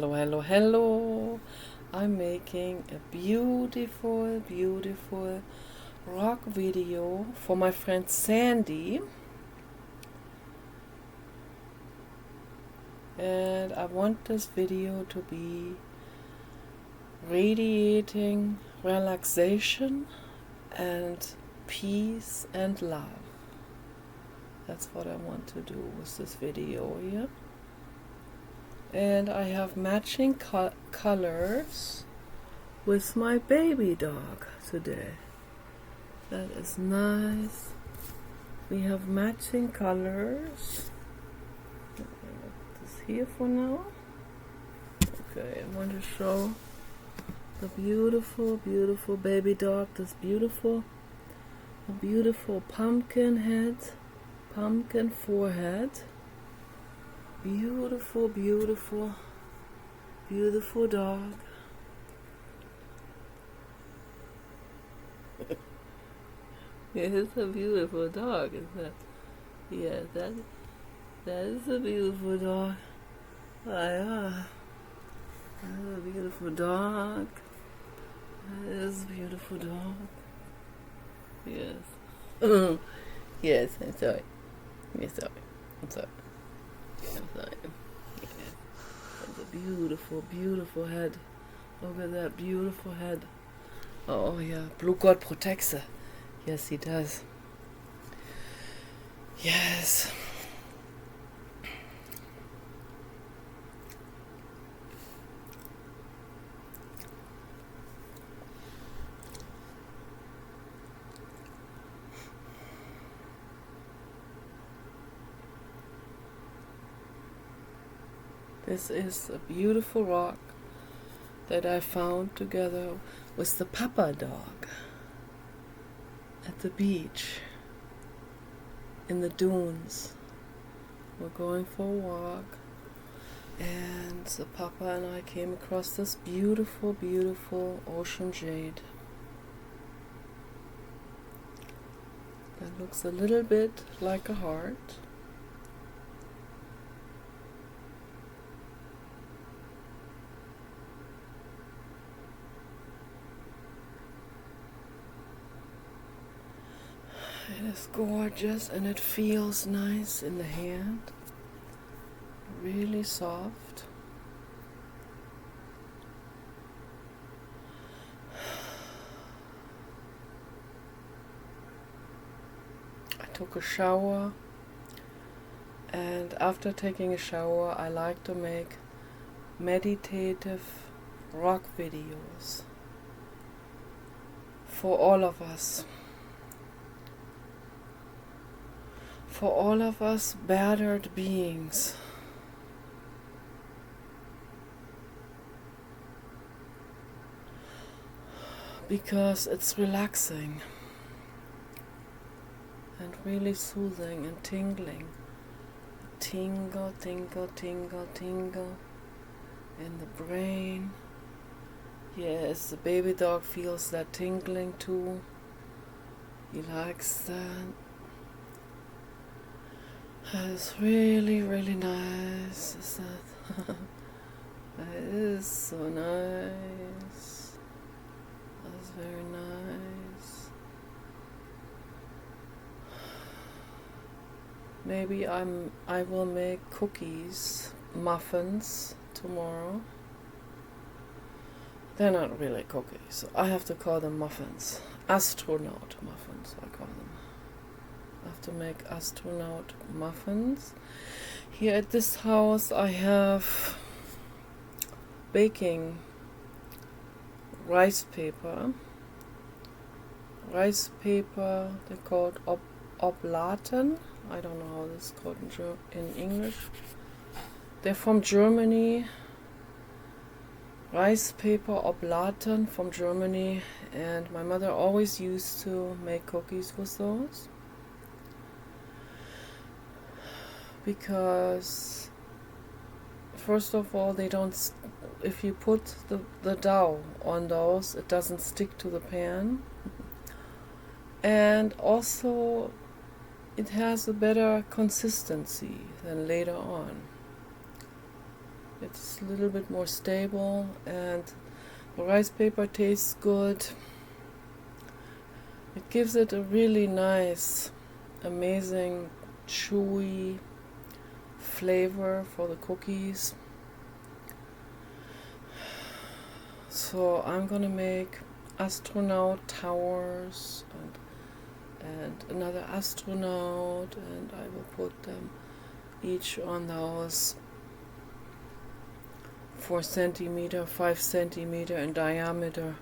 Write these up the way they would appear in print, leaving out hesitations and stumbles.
Hello, hello, hello. I'm making a beautiful, beautiful rock video for my friend Sandy. And I want this video to be radiating relaxation and peace and love. That's what I want to do with this video here. And I have matching colors with my baby dog today. That is nice. We have matching colors. Let me put this here for now. Okay, I want to show the beautiful, beautiful baby dog. This beautiful pumpkin head, pumpkin forehead. Beautiful, beautiful, beautiful dog. It's a beautiful dog, isn't it? Yeah, that is a beautiful dog. Yeah. That's a beautiful dog. That is a beautiful dog. Yes. Yes, I'm sorry. Yes, sorry. I'm sorry. Yes. That's a beautiful, beautiful head. Look at that beautiful head. Oh yeah, blue God protects her. Yes, he does. Yes. This is a beautiful rock that I found together with the papa dog at the beach in the dunes. We're going for a walk, and the papa and I came across this beautiful, beautiful ocean jade that looks a little bit like a heart. It is gorgeous and it feels nice in the hand, really soft. I took a shower, and after taking a shower I like to make meditative rock videos for all of us. For all of us battered beings. Because it's relaxing and really soothing and tingling. Tingle, tingle, tingle, tingle in the brain. Yes, the baby dog feels that tingling too. He likes that. It's really, really nice. Is that? That is so nice. That's very nice. Maybe I will make cookies, muffins tomorrow. They're not really cookies. I have to call them muffins. Astronaut muffins, I call them. I have to make astronaut muffins. Here at this house I have baking rice paper. Rice paper, they're called Oblaten. I don't know how this is called in English. They're from Germany. Rice paper Oblaten from Germany, and my mother always used to make cookies with those. Because first of all, they don't, if you put the dough on those, it doesn't stick to the pan, and also it has a better consistency than later on. It's a little bit more stable, and the rice paper tastes good. It gives it a really nice, amazing, chewy flavor for the cookies. So I'm gonna make astronaut towers and another astronaut, and I will put them each on those 4 centimeter, 5 centimeter in diameter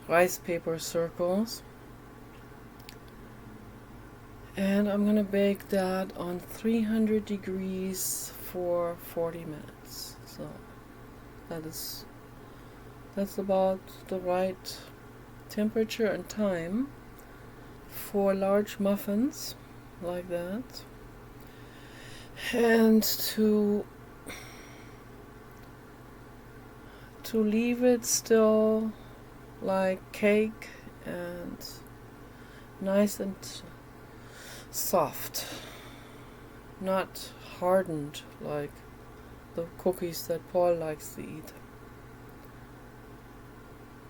rice paper circles. And I'm gonna bake that on 300 degrees for 40 minutes. So that's about the right temperature and time for large muffins like that. And to leave it still like cake and nice and soft, not hardened like the cookies that Paul likes to eat.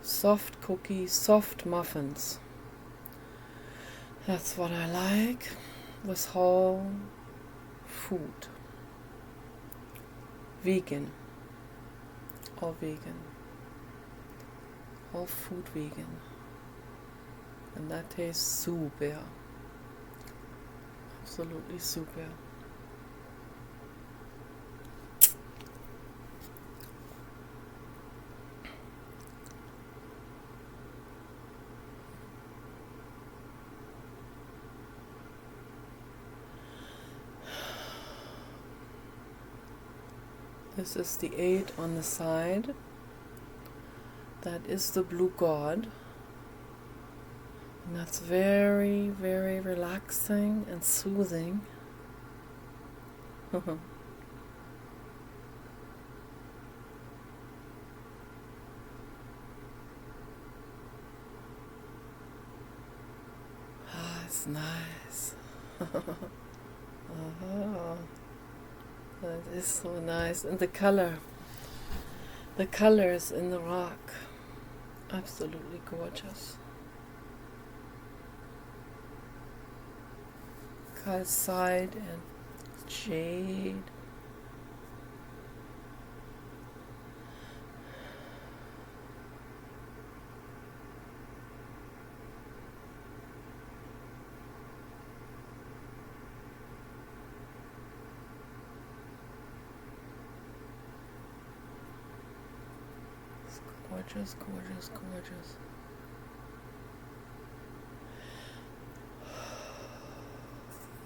Soft cookies, soft muffins. That's what I like with whole food. Vegan. All vegan. All food vegan. And that tastes super. Absolutely super. This is the 8 on the side. That is the blue god. And that's very, very relaxing and soothing. It's nice. That is so nice. And the colors in the rock, absolutely gorgeous. Calcite and jade. It's gorgeous, gorgeous, gorgeous.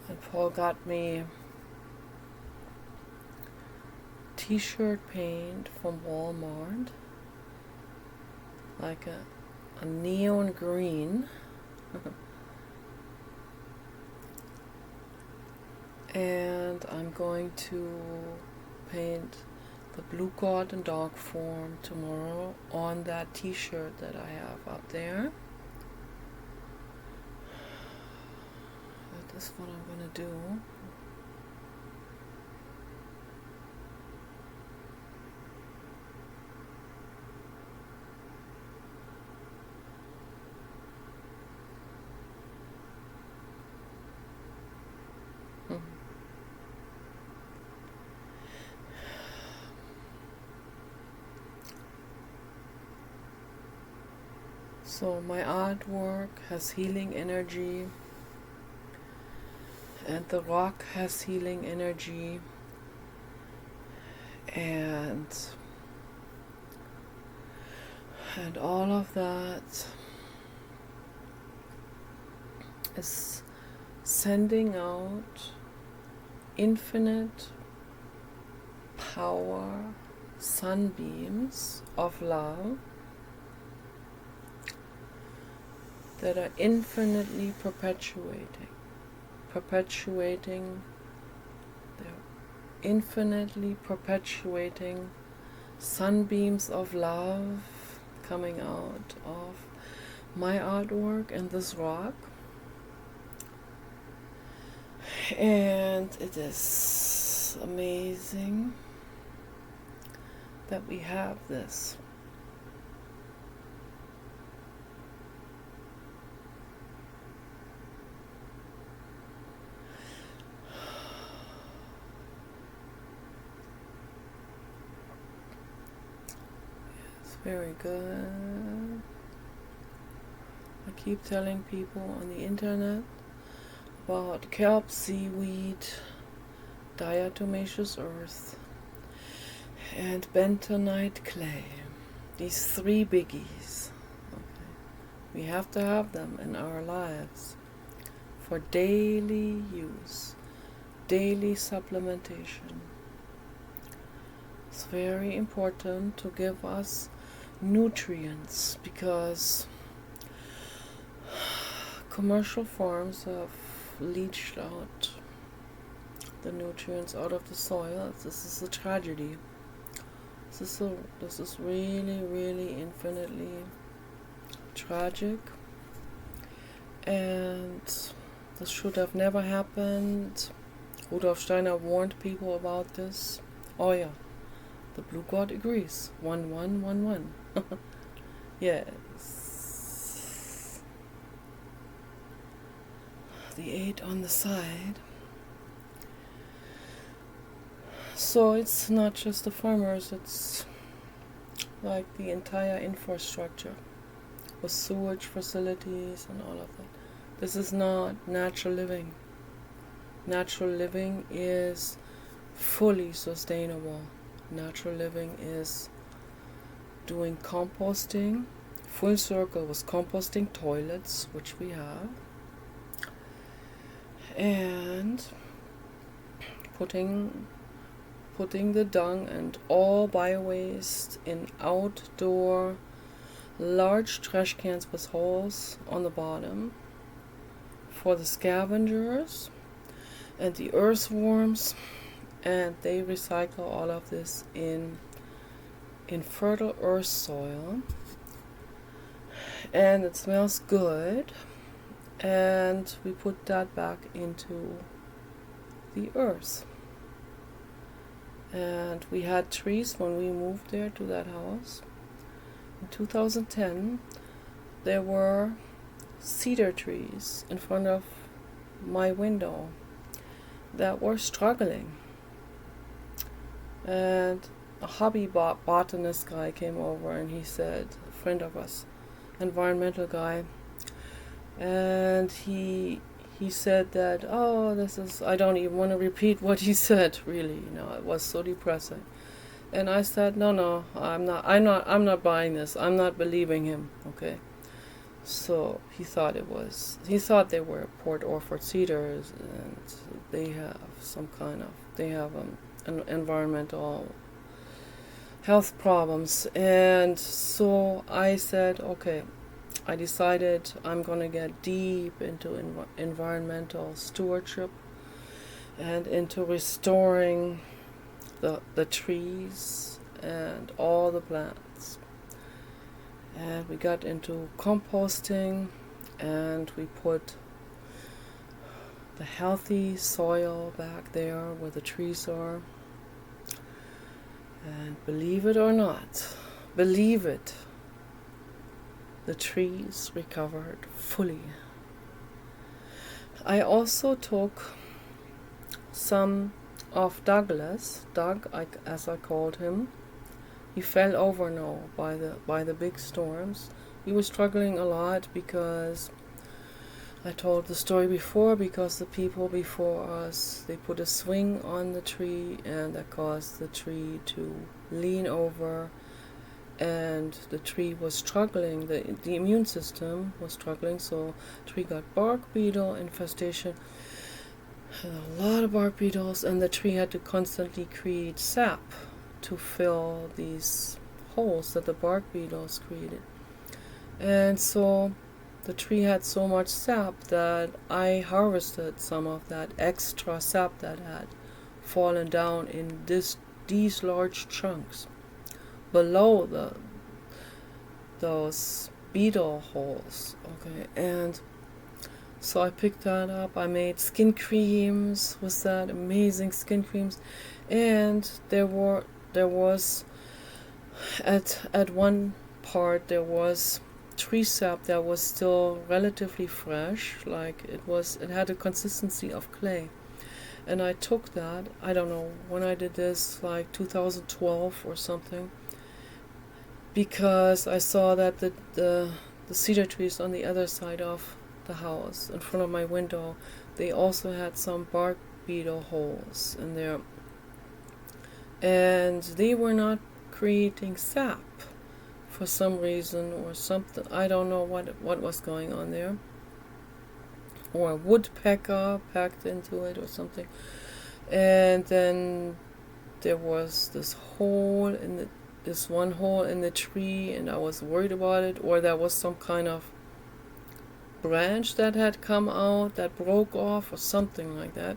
And Paul got me t-shirt paint from Walmart, like a neon green. And I'm going to paint the blue god in dog form tomorrow on that t-shirt that I have up there. That's what I'm gonna do. So my artwork has healing energy, and the rock has healing energy, and all of that is sending out infinite power sunbeams of love that are infinitely perpetuating sunbeams of love coming out of my artwork and this rock. And it is amazing. that we have this. It's very good. I keep telling people on the internet about Kelp Seaweed, Diatomaceous Earth, and Bentonite clay. These three biggies. Okay. We have to have them in our lives for daily use, daily supplementation. It's very important to give us nutrients because commercial farms have leached out the nutrients out of the soil. This is a tragedy. This is really, really infinitely tragic, and this should have never happened. Rudolf Steiner warned people about this. Oh yeah, the Blue God agrees. 1111. Yes. The 8 on the side. So it's not just the farmers, it's like the entire infrastructure with sewage facilities and all of that. This is not natural living. Natural living is fully sustainable. Natural living is doing composting, full circle with composting toilets, which we have, and putting the dung and all bio-waste in outdoor large trash cans with holes on the bottom for the scavengers and the earthworms, and they recycle all of this in fertile earth soil, and it smells good, and we put that back into the earth. And we had trees when we moved there to that house. In 2010, there were cedar trees in front of my window that were struggling. And a hobby botanist guy came over, and he said, a friend of us, environmental guy, and he said that, oh, this is, I don't even want to repeat what he said, really, it was so depressing. And I said, no, I'm not buying this. I'm not believing him, okay? So he thought they were Port Orford cedars, and they have an environmental health problems. And so I said, okay, I decided I'm going to get deep into environmental stewardship and into restoring the trees and all the plants. And we got into composting, and we put the healthy soil back there where the trees are. And believe it or not, believe it, the trees recovered fully. I also took some of Doug, as I called him. He fell over now by the big storms. He was struggling a lot because I told the story before, because the people before us, they put a swing on the tree, and that caused the tree to lean over, and the tree was struggling, the immune system was struggling, so the tree got bark beetle infestation, a lot of bark beetles, and the tree had to constantly create sap to fill these holes that the bark beetles created. And so the tree had so much sap that I harvested some of that extra sap that had fallen down in these large chunks below those beetle holes. Okay, and so I picked that up. I made skin creams with that, amazing skin creams, and there was At one part there was tree sap that was still relatively fresh, like it had a consistency of clay. And I took that, I don't know when I did this, like 2012 or something, because I saw that the cedar trees on the other side of the house, in front of my window, they also had some bark beetle holes in there. And they were not creating sap for some reason or something. I don't know what was going on there. Or a woodpecker packed into it or something. And then there was this one hole in the tree, and I was worried about it, or there was some kind of branch that had come out that broke off or something like that.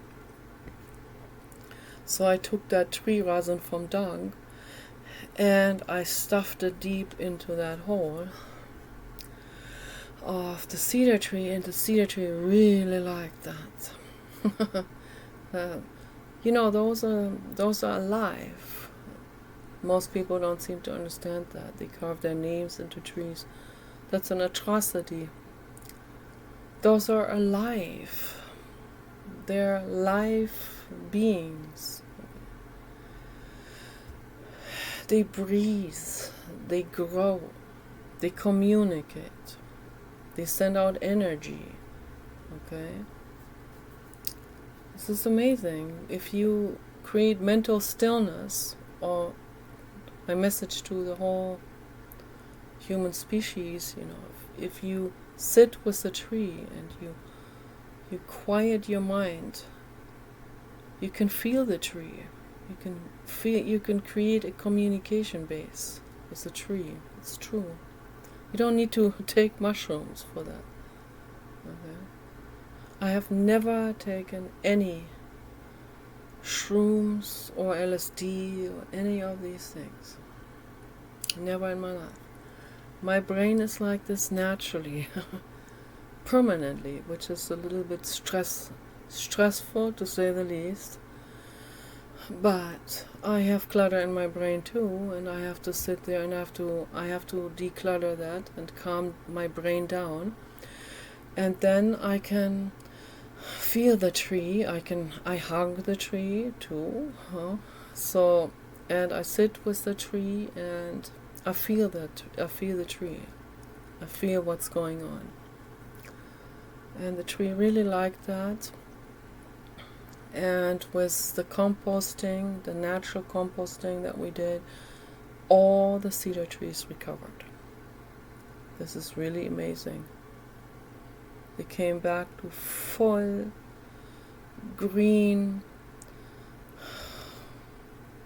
So I took that tree resin from dung and I stuffed it deep into that hole of the cedar tree, and the cedar tree really liked that. Those are alive. Most people don't seem to understand that. They carve their names into trees. That's an atrocity. Those are alive. They're live beings. They breathe, they grow, they communicate, they send out energy. Okay? This is amazing. If you create mental stillness, or my message to the whole human species, if you sit with the tree and you quiet your mind, you can feel the tree. You can create a communication base with the tree. It's true. You don't need to take mushrooms for that. Okay? I have never taken any shrooms or LSD or any of these things. Never in my life. My brain is like this naturally, permanently, which is a little bit stressful to say the least. But I have clutter in my brain too, and I have to sit there and I have to declutter that and calm my brain down. And then I can feel the tree. I hug the tree too. So, and I sit with the tree and I feel the tree. I feel what's going on. And the tree really liked that. And with the composting, the natural composting that we did, all the cedar trees recovered. This is really amazing. They came back to full green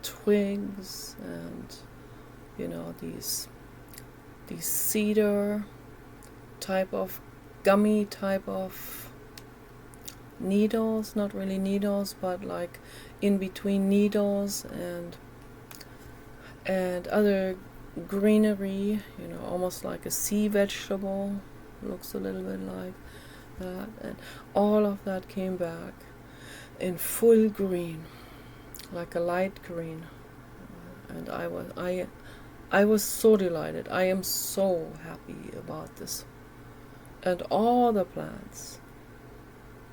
twigs and these cedar type of gummy type of needles, not really needles, but like in between needles and other greenery, almost like a sea vegetable, looks a little bit like that, and all of that came back in full green, like a light green, and I was so delighted. I am so happy about this, and all the plants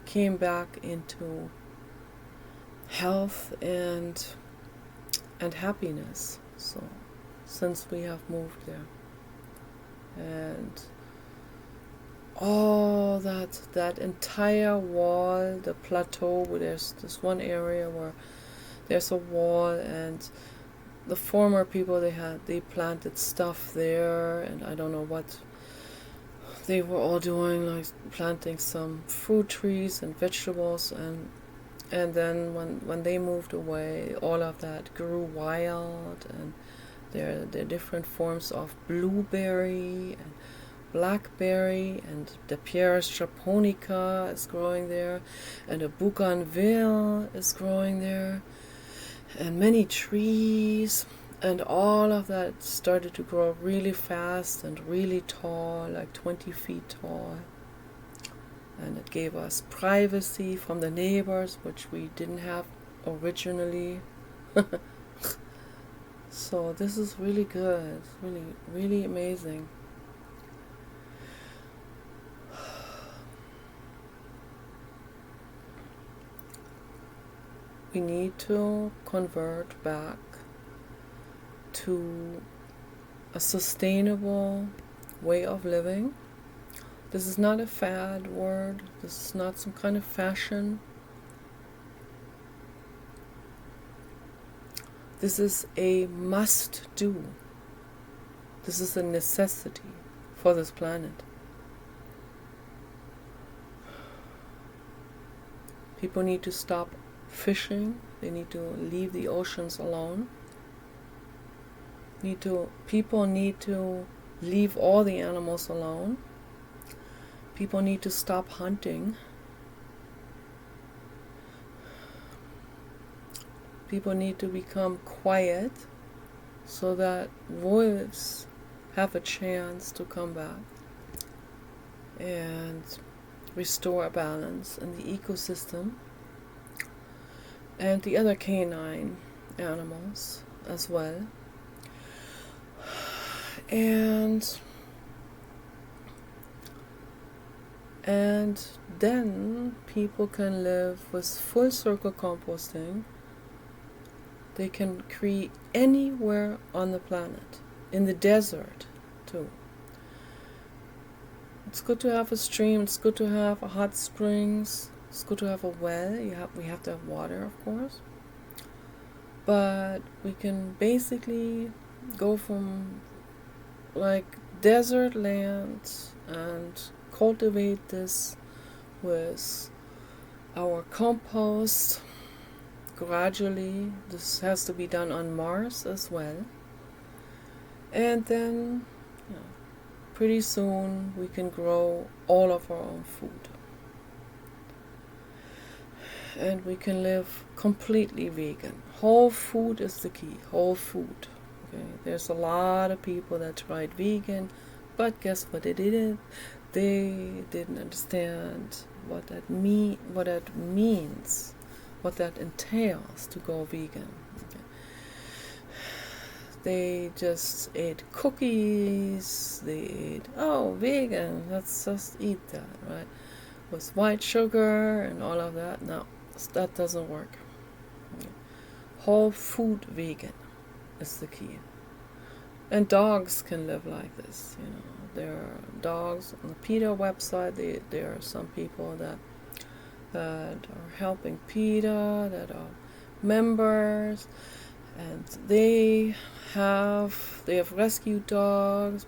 came back into health and happiness. So since we have moved there, and all that entire wall, the plateau, where there's this one area where there's a wall, and the former people, they planted stuff there, and I don't know what they were all doing, like planting some fruit trees and vegetables, and then when they moved away, all of that grew wild, and there are different forms of blueberry and blackberry, and the Pieris japonica is growing there, and a bougainville is growing there, and many trees. And all of that started to grow really fast and really tall, like 20 feet tall. And it gave us privacy from the neighbors, which we didn't have originally. So this is really good, really, really amazing. We need to convert back to a sustainable way of living. This is not a fad word. This is not some kind of fashion. This is a must do. This is a necessity for this planet. People need to stop fishing. They need to leave the oceans alone. People need to leave all the animals alone. People need to stop hunting. People need to become quiet so that wolves have a chance to come back and restore a balance in the ecosystem, and the other canine animals as well. And then people can live with full circle composting. They can create anywhere on the planet, in the desert too. It's good to have a stream, it's good to have a hot springs, it's good to have a well. We have to have water, of course. But we can basically go from like desert lands and cultivate this with our compost gradually. This has to be done on Mars as well. And then pretty soon we can grow all of our own food. And we can live completely vegan. Whole food is the key. Whole food. Okay? There's a lot of people that tried vegan, but guess what they didn't? They didn't understand what that means, what that entails to go vegan. Okay? They just ate cookies. They ate, vegan, let's just eat that, right? With white sugar and all of that. No, that doesn't work. Whole food vegan is the key. And dogs can live like this, There are dogs on the PETA website. There are some people that are helping PETA, that are members, and they have rescued dogs.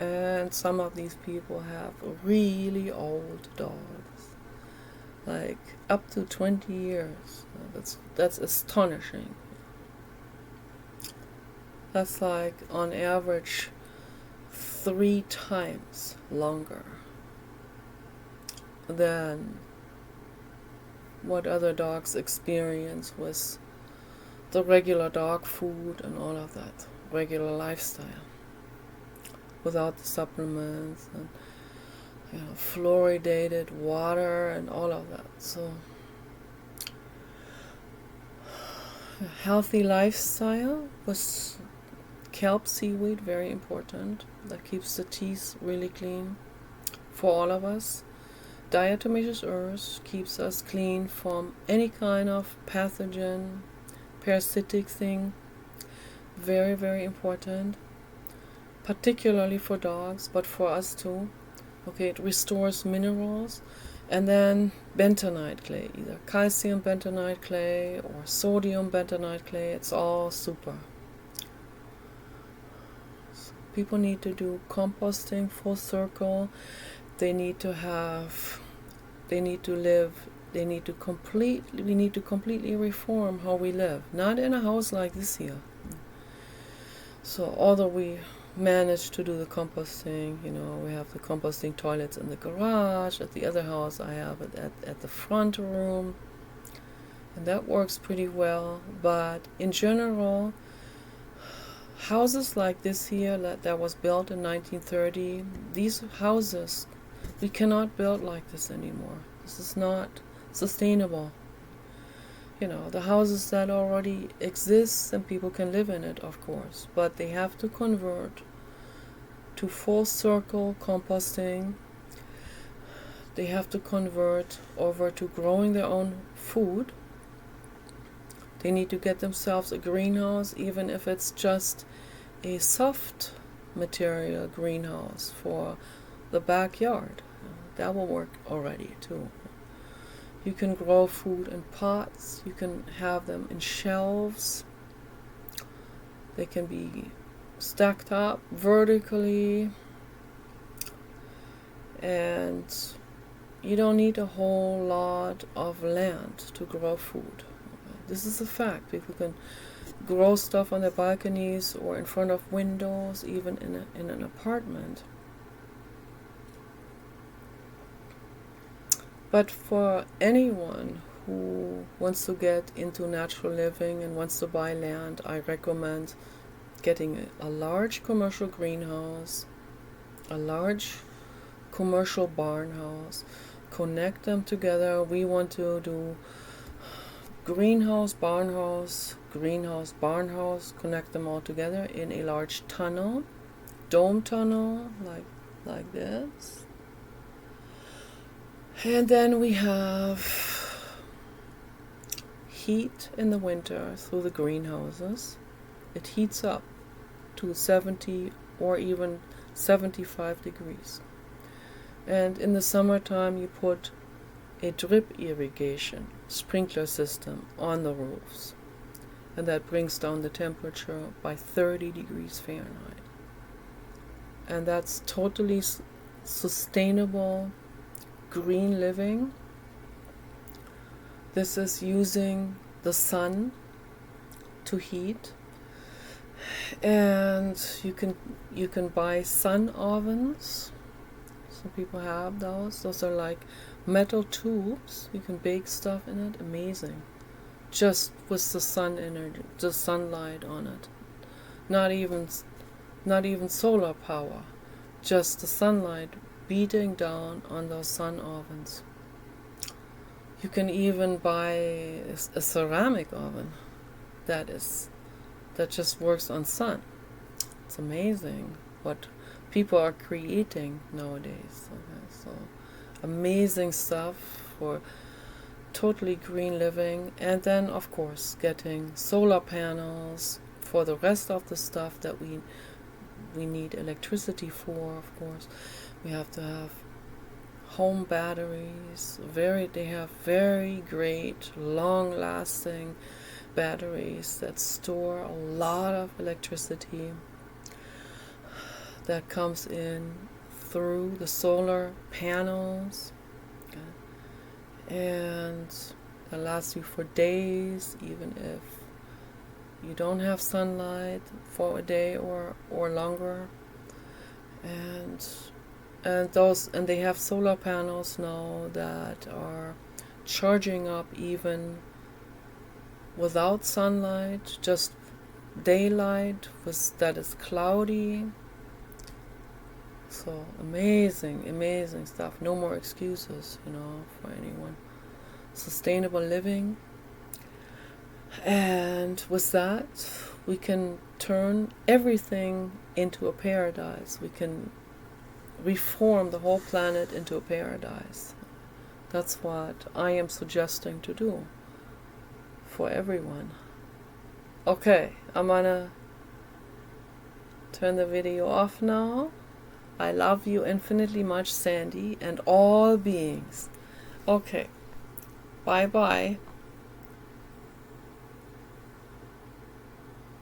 And some of these people have really old dogs, like up to 20 years. That's astonishing. That's like on average 3 times longer than what other dogs experience with the regular dog food and all of that, regular lifestyle, without the supplements and fluoridated water and all of that. So a healthy lifestyle with kelp seaweed, very important. That keeps the teeth really clean for all of us. Diatomaceous Earth keeps us clean from any kind of pathogen, parasitic thing. Very, very important. Particularly for dogs, but for us too. Okay, it restores minerals. And then bentonite clay, either calcium bentonite clay or sodium bentonite clay. It's all super. So people need to do composting full circle. We need to completely reform how we live. Not in a house like this here. So although we managed to do the composting, we have the composting toilets in the garage. At the other house I have it at the front room, and that works pretty well. But in general, houses like this here that was built in 1930, these houses, we cannot build like this anymore. This is not sustainable. you know, the houses that already exist and people can live in it, of course, but they have to convert to full circle composting. They have to convert over to growing their own food. They need to get themselves a greenhouse, even if it's just a soft material greenhouse for the backyard. That will work already too. You can grow food in pots. You can have them in shelves. They can be stacked up vertically, and you don't need a whole lot of land to grow food. This is a fact. People can grow stuff on their balconies or in front of windows, even in an apartment. But for anyone who wants to get into natural living and wants to buy land, I recommend getting a large commercial greenhouse, a large commercial barn house, connect them together. We want to do greenhouse, barn house, greenhouse, barn house, connect them all together in a large tunnel, dome tunnel, like this. And then we have heat in the winter through the greenhouses. It heats up to 70 or even 75 degrees. And in the summertime you put a drip irrigation sprinkler system on the roofs. And that brings down the temperature by 30 degrees Fahrenheit. And that's totally sustainable green living. This is using the sun to heat. And you can buy sun ovens. Some people have those. Those are like metal tubes. You can bake stuff in it. Amazing. Just with the sun energy, the sunlight on it. Not even solar power. Just the sunlight beating down on those sun ovens. You can even buy a ceramic oven that just works on sun. It's amazing what people are creating nowadays. Okay, so amazing stuff for totally green living. And then of course getting solar panels for the rest of the stuff that we need electricity for. Of course we have to have home batteries. They have very great long lasting batteries that store a lot of electricity that comes in through the solar panels, and that lasts you for days, even if you don't have sunlight for a day or longer. And they have solar panels now that are charging up even without sunlight, just daylight that is cloudy. So amazing stuff. No more excuses, for anyone. Sustainable living. And with that, we can turn everything into a paradise. We can reform the whole planet into a paradise. That's what I am suggesting to do for everyone. Okay, I'm gonna turn the video off now. I love you infinitely much, Sandy, and all beings. Okay, bye-bye.